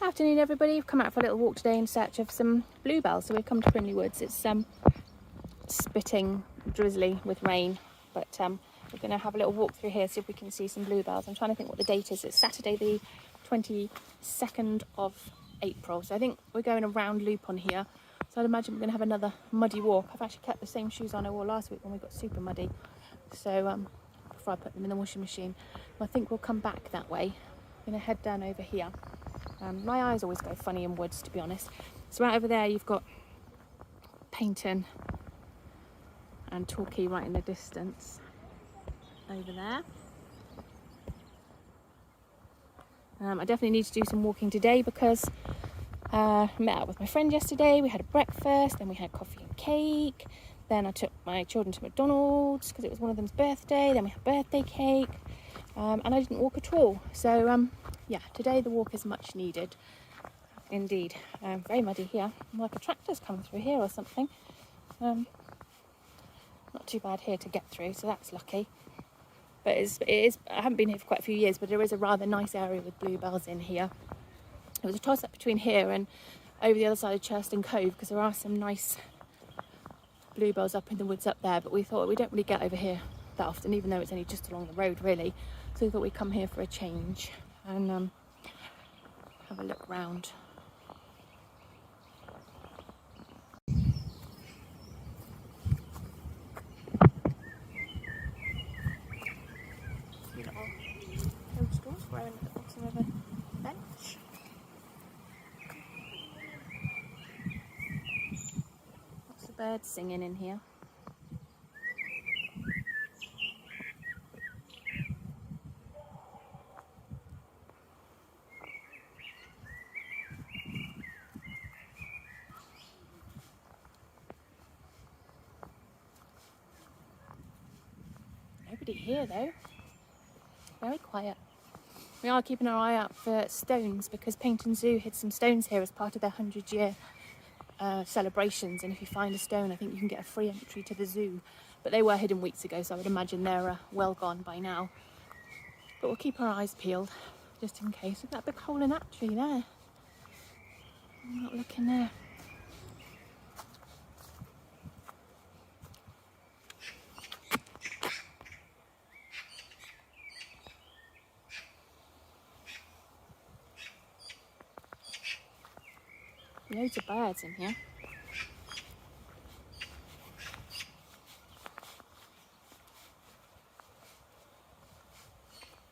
Afternoon everybody, we've come out for a little walk today in search of some bluebells. So we've come to Frimley Woods. It's spitting drizzly with rain, but we're going to have a little walk through here, see if we can see some bluebells. I'm trying to think what the date is. It's Saturday the 22nd of April, so I think we're going a round loop on here. So I'd imagine we're going to have another muddy walk. I've actually kept the same shoes on I wore last week when we got super muddy, so before I put them in the washing machine. I think we'll come back that way. I'm going to head down over here. My eyes always go funny in woods, to be honest. So right over there you've got Paynton and Torquay right in the distance over there. I definitely need to do some walking today because I met up with my friend yesterday. We had a breakfast, then we had coffee and cake, then I took my children to McDonald's because it was one of them's birthday, then we had birthday cake, and I didn't walk at all. So yeah, today the walk is much needed indeed. Very muddy here, like a tractor's come through here or something. Not too bad here to get through, so that's lucky. But it is, I haven't been here for quite a few years, but there is a rather nice area with bluebells in here. It was a toss-up between here and over the other side of Churston Cove because there are some nice bluebells up in the woods up there, but we thought we don't really get over here that often, even though it's only just along the road really. So we thought we'd come here for a change and have a look round. Little toadstools growing at the bottom of a bench. Lots of birds singing in here. Nobody here though. Very quiet. We are keeping our eye out for stones because Paynton Zoo hid some stones here as part of their 100-year celebrations, and if you find a stone I think you can get a free entry to the zoo, but they were hidden weeks ago, so I would imagine they're well gone by now, but we'll keep our eyes peeled just in case. Look at that big hole in that tree there. I'm not looking there. Loads of birds in here.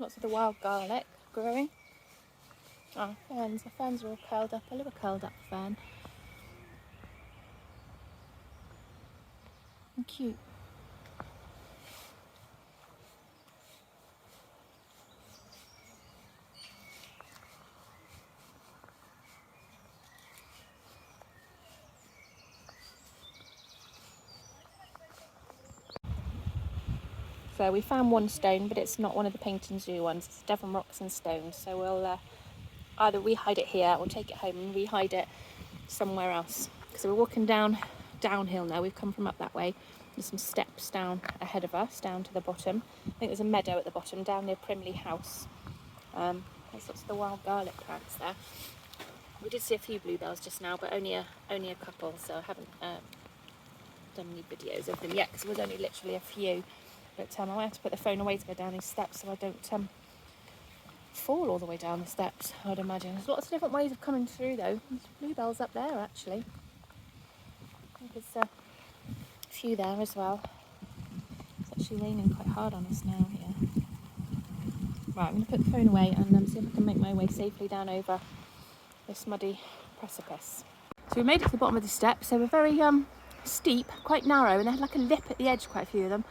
Lots of the wild garlic growing. Oh, ferns. The ferns are all curled up. I love a curled up fern. And cute. So we found one stone, but it's not one of the Paynton Zoo ones. It's Devon Rocks and Stones. So we'll either re-hide it here or take it home and re-hide it somewhere else. So we're walking downhill now. We've come from up that way. There's some steps down ahead of us, down to the bottom. I think there's a meadow at the bottom, down near Primley House. There's lots of the wild garlic plants there. We did see a few bluebells just now, but only a couple. So I haven't done any videos of them yet because it was only literally a few. But I might have to put the phone away to go down these steps so I don't fall all the way down the steps, I would imagine. There's lots of different ways of coming through though. There's bluebells up there actually. I think there's a few there as well. It's actually raining quite hard on us now here. Right, I'm going to put the phone away and see if I can make my way safely down over this muddy precipice. So we made it to the bottom of the steps. They were very steep, quite narrow, and they had like a lip at the edge, quite a few of them,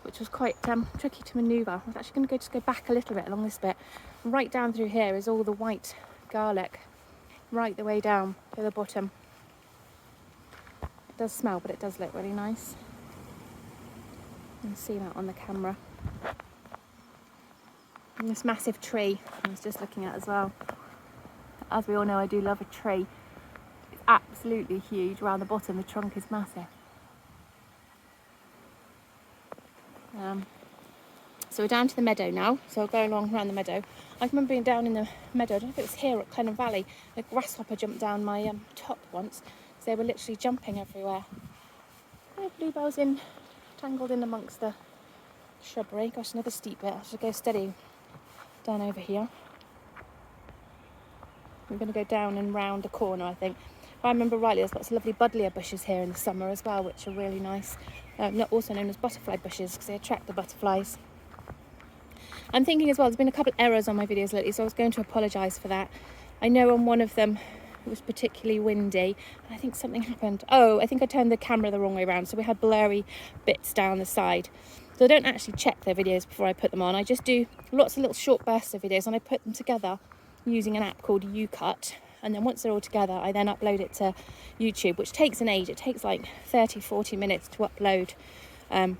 which was quite tricky to manoeuvre. I'm actually going to just go back a little bit along this bit. Right down through here is all the white garlic, right the way down to the bottom. It does smell, but it does look really nice. You can see that on the camera. And this massive tree I was just looking at as well. As we all know, I do love a tree. It's absolutely huge. Around the bottom, the trunk is massive. So we're down to the meadow now, so I'll go along around the meadow. I remember being down in the meadow, I don't know if it was here at Clenham Valley, a grasshopper jumped down my top once, so they were literally jumping everywhere. Oh, bluebells tangled in amongst the shrubbery. Gosh, another steep bit. I should go steady down over here. We're going to go down and round the corner, I think. If I remember rightly, there's lots of lovely buddleia bushes here in the summer as well, which are really nice. Also known as butterfly bushes because they attract the butterflies. I'm thinking as well, there's been a couple of errors on my videos lately, so I was going to apologise for that. I know on one of them it was particularly windy, and I think something happened. Oh, I think I turned the camera the wrong way around, so we had blurry bits down the side. So I don't actually check their videos before I put them on. I just do lots of little short bursts of videos, and I put them together using an app called YouCut. And then once they're all together, I then upload it to YouTube, which takes an age. It takes like 30, 40 minutes to upload like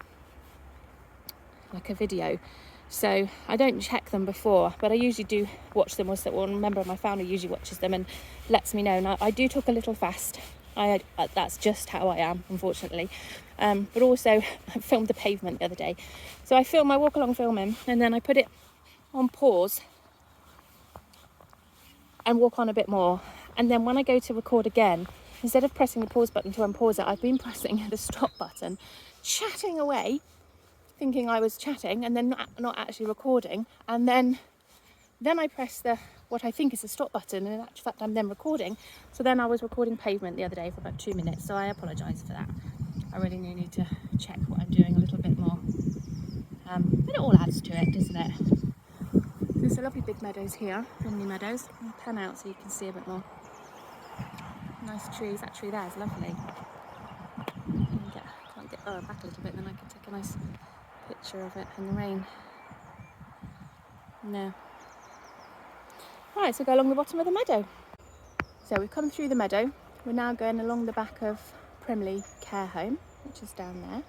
a video. So I don't check them before, but I usually do watch them. One member of my family usually watches them and lets me know. Now, I do talk a little fast. That's just how I am, unfortunately. But also, I filmed the pavement the other day. So I walk along filming, and then I put it on pause and walk on a bit more. And then when I go to record again, instead of pressing the pause button to unpause it, I've been pressing the stop button, chatting away, thinking I was chatting and then not actually recording. And then I press what I think is the stop button, and in actual fact I'm then recording. So then I was recording pavement the other day for about 2 minutes, so I apologise for that. I really need to check what I'm doing a little bit more. But it all adds to it, doesn't it? There's some lovely big meadows here, friendly meadows. I'll pan out so you can see a bit more. Nice trees. That tree there is lovely. Can't get back a little bit, then I can take a nice picture of it in the rain. No. Right, so go along the bottom of the meadow. So we've come through the meadow. We're now going along the back of Primley Care Home, which is down there.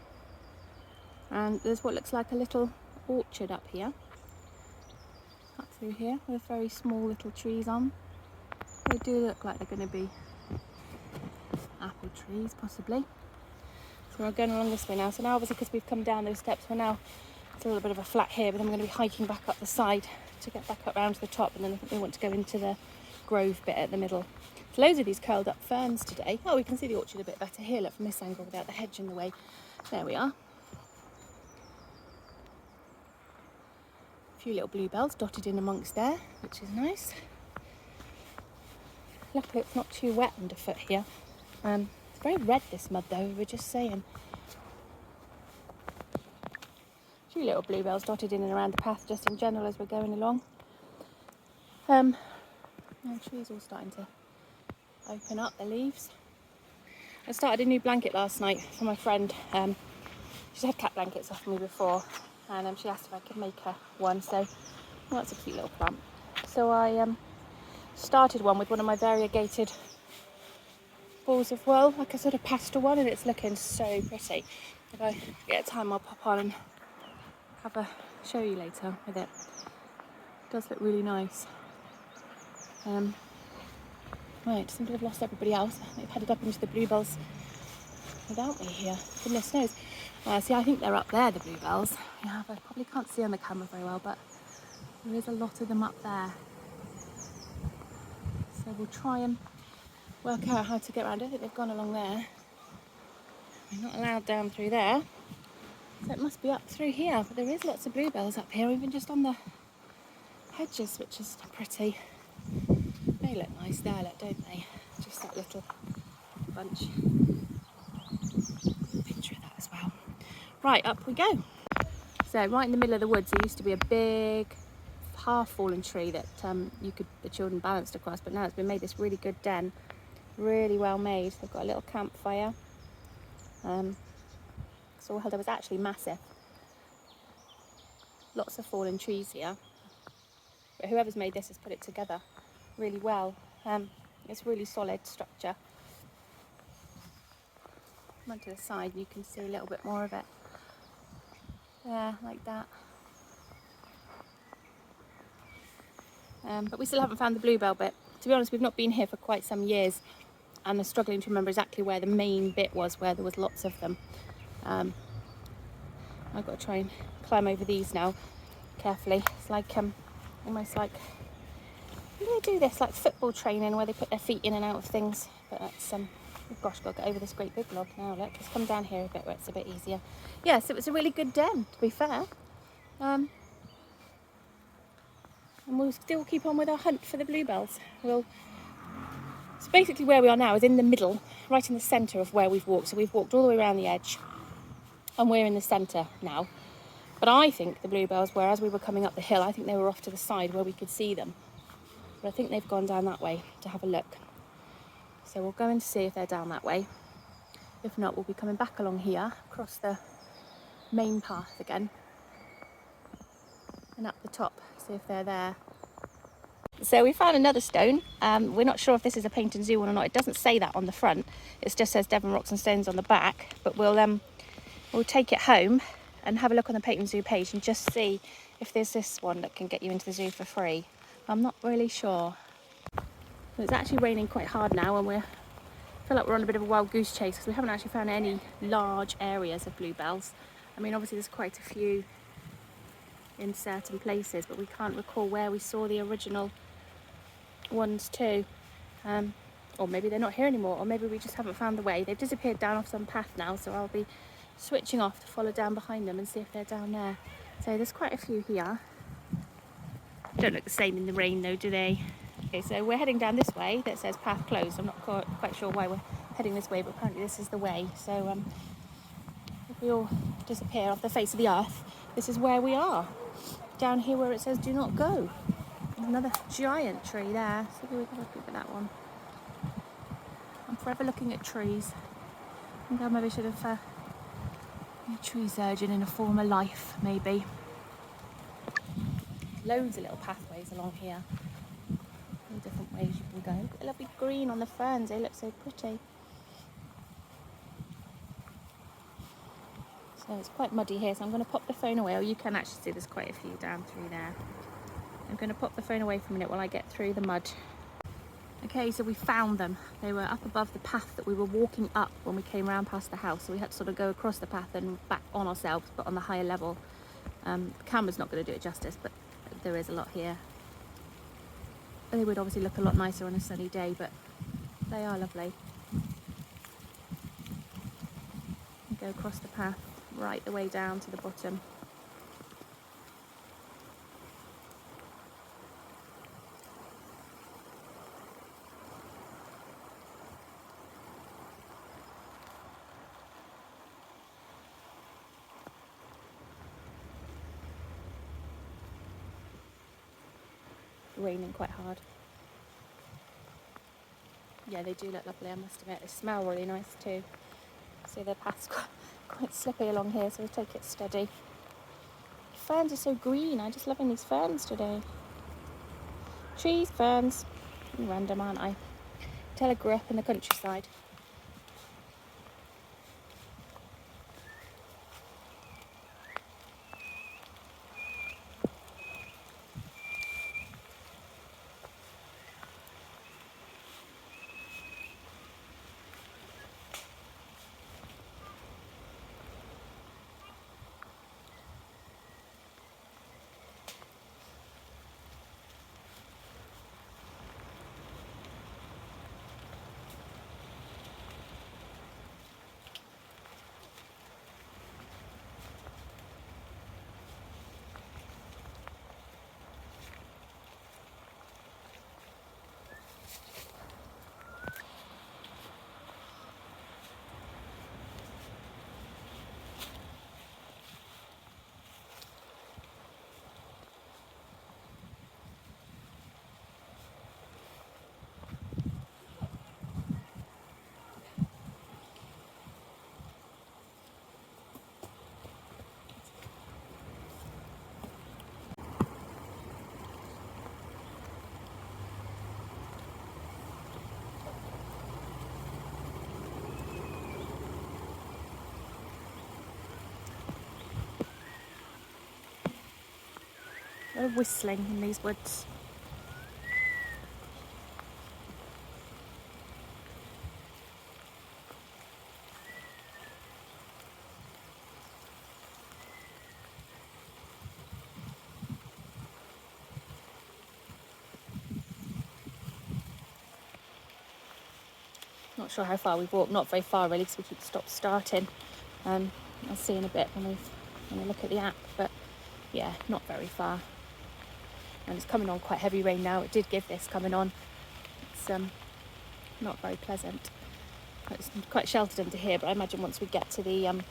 And there's what looks like a little orchard up here. Up through here with very small little trees on. They do look like they're going to be apple trees, possibly. So we're going along this way now. So now, obviously, because we've come down those steps, it's a little bit of a flat here, but then we're going to be hiking back up the side to get back up round to the top, and then I think we want to go into the grove bit at the middle. There's loads of these curled up ferns today. Oh, we can see the orchard a bit better here, look, from this angle without the hedge in the way. There we are. A few little bluebells dotted in amongst there, which is nice. Luckily it's not too wet underfoot here. It's very red, this mud, though, we were just saying. A few little bluebells dotted in and around the path just in general as we're going along. The trees all starting to open up their leaves. I started a new blanket last night for my friend. She's had cat blankets off me before, and she asked if I could make her one. So, well, that's a cute little plant. So I started one with one of my variegated balls of wool, like a sort of pastel one, and it's looking so pretty. If I get time, I'll pop on and have a show you later with it. It does look really nice. Right, seem to have lost everybody else. They've headed up into the bluebells without me here. Goodness knows. See, I think they're up there, the bluebells. Yeah, I probably can't see on the camera very well, but there is a lot of them up there. So we'll try and work out how to get around. I think they've gone along there. We're not allowed down through there. So it must be up through here. But there is lots of bluebells up here, even just on the hedges, which is pretty. They look nice there, look, don't they? Just that little bunch. Picture of that as well. Right, up we go. So right in the middle of the woods, there used to be a big half-fallen tree that the children balanced across, but now it's been made this really good den, really well made. They've got a little campfire. So there was actually massive, lots of fallen trees here. But whoever's made this has put it together really well. It's really solid structure. Come onto the side, you can see a little bit more of it. There, like that. But we still haven't found the bluebell bit. To be honest, we've not been here for quite some years, and I'm struggling to remember exactly where the main bit was, where there was lots of them. I've got to try and climb over these now. carefully. It's like almost like, how do they do this? Like football training where they put their feet in and out of things. But that's oh gosh, got to get over this great big log now. Look, let's come down here a bit where it's a bit easier. Yes, it was a really good den, to be fair. And we'll still keep on with our hunt for the bluebells. So basically where we are now is in the middle, right in the centre of where we've walked. So we've walked all the way around the edge and we're in the centre now. But I think the bluebells were, as we were coming up the hill, I think they were off to the side where we could see them. But I think they've gone down that way to have a look. So we'll go and see if they're down that way. If not, we'll be coming back along here, across the main path again. And up the top, see if they're there. So we found another stone. We're not sure if this is a Painton Zoo one or not. It doesn't say that on the front. It just says Devon Rocks and Stones on the back. But we'll take it home and have a look on the Painton Zoo page and just see if there's this one that can get you into the zoo for free. I'm not really sure. It's actually raining quite hard now, and I feel like we're on a bit of a wild goose chase because we haven't actually found any large areas of bluebells. I mean, obviously there's quite a few in certain places, but we can't recall where we saw the original ones too. Or maybe they're not here anymore, or maybe we just haven't found the way. They've disappeared down off some path now, so I'll be switching off to follow down behind them and see if they're down there. So there's quite a few here. Don't look the same in the rain though, do they? Okay, so we're heading down this way that says path closed. I'm not quite sure why we're heading this way, but apparently this is the way. So if we all disappear off the face of the earth, this is where we are. Down here where it says do not go. There's another giant tree there. So we can have a look at that one. I'm forever looking at trees. I think I maybe should have been a tree surgeon in a former life, maybe. Loads of little pathways along here. All different ways you can go. Look at the lovely green on the ferns, they look so pretty. So it's quite muddy here, so I'm going to pop the phone away. Oh, you can actually see there's quite a few down through there. I'm going to pop the phone away for a minute while I get through the mud. Okay, so we found them. They were up above the path that we were walking up when we came around past the house. So we had to sort of go across the path and back on ourselves, but on the higher level. The camera's not going to do it justice, but there is a lot here. They would obviously look a lot nicer on a sunny day, but they are lovely. You go across the path right the way down to the bottom. Raining quite hard. Yeah, they do look lovely, I must admit. They smell really nice too. See, the path's quite slippy along here, so we'll take it steady. The ferns are so green. I'm just loving these ferns today. Trees, ferns. I'm random, aren't I? Tell I grew up in the countryside. A lot of whistling in these woods. Not sure how far we've walked, not very far really, because we keep starting. I'll see in a bit when I look at the app, but yeah, not very far. And it's coming on quite heavy rain now. It did give this coming on. It's not very pleasant. It's quite sheltered under here, but I imagine once we get to the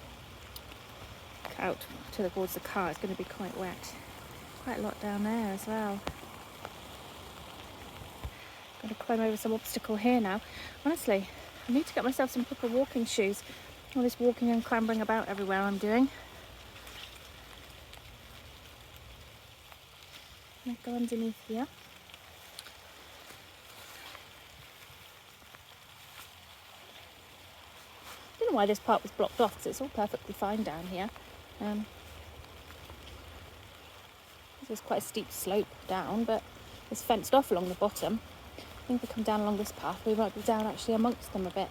out towards the car, it's going to be quite wet. Quite a lot down there as well. Got to climb over some obstacle here now. Honestly, I need to get myself some proper walking shoes. All this walking and clambering about everywhere I'm doing. I'll go underneath here. I don't know why this part was blocked off, because it's all perfectly fine down here. There's quite a steep slope down, but it's fenced off along the bottom. I think if we come down along this path, we might be down actually amongst them a bit.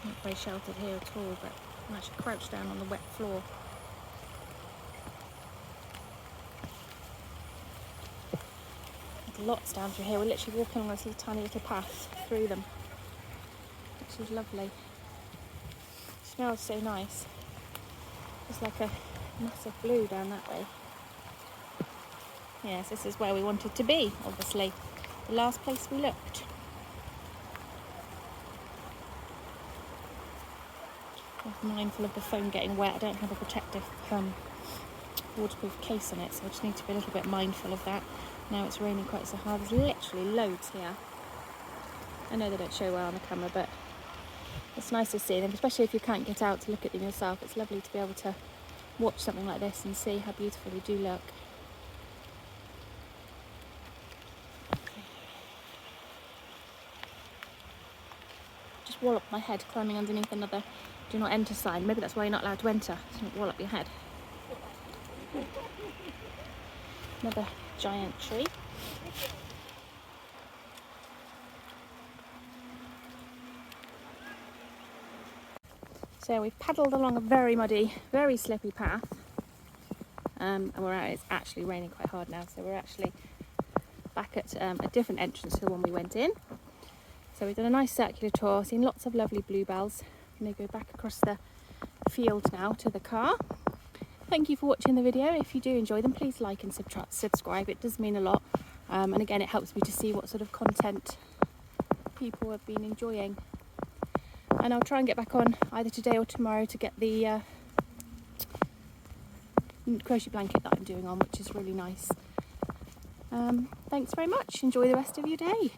Not very sheltered here at all, but I'm actually crouched down on the wet floor. There's lots down through here. We're literally walking along this little tiny little path through them, which is lovely. It smells so nice. It's like a massive blue down that way. Yes, this is where we wanted to be, obviously. The last place we looked. I'm mindful of the phone getting wet. I don't have a protective waterproof case on it, so I just need to be a little bit mindful of that. Now it's raining quite so hard. There's literally loads here. I know they don't show well on the camera, but it's nice to see them, especially if you can't get out to look at them yourself. It's lovely to be able to watch something like this and see how beautiful they do look. Just wallop my head climbing underneath another do not enter sign. Maybe that's why you're not allowed to enter. It's not wallop your head. Another giant tree. So we've paddled along a very muddy, very slippy path, and it's actually raining quite hard now, so we're actually back at a different entrance to the one we went in. So we've done a nice circular tour, seen lots of lovely bluebells. I'm going to go back across the field now to the car. Thank you for watching the video. If you do enjoy them, please like and subscribe. It does mean a lot, and again, it helps me to see what sort of content people have been enjoying. And I'll try and get back on either today or tomorrow to get the crochet blanket that I'm doing on, which is really nice. Thanks very much. Enjoy the rest of your day.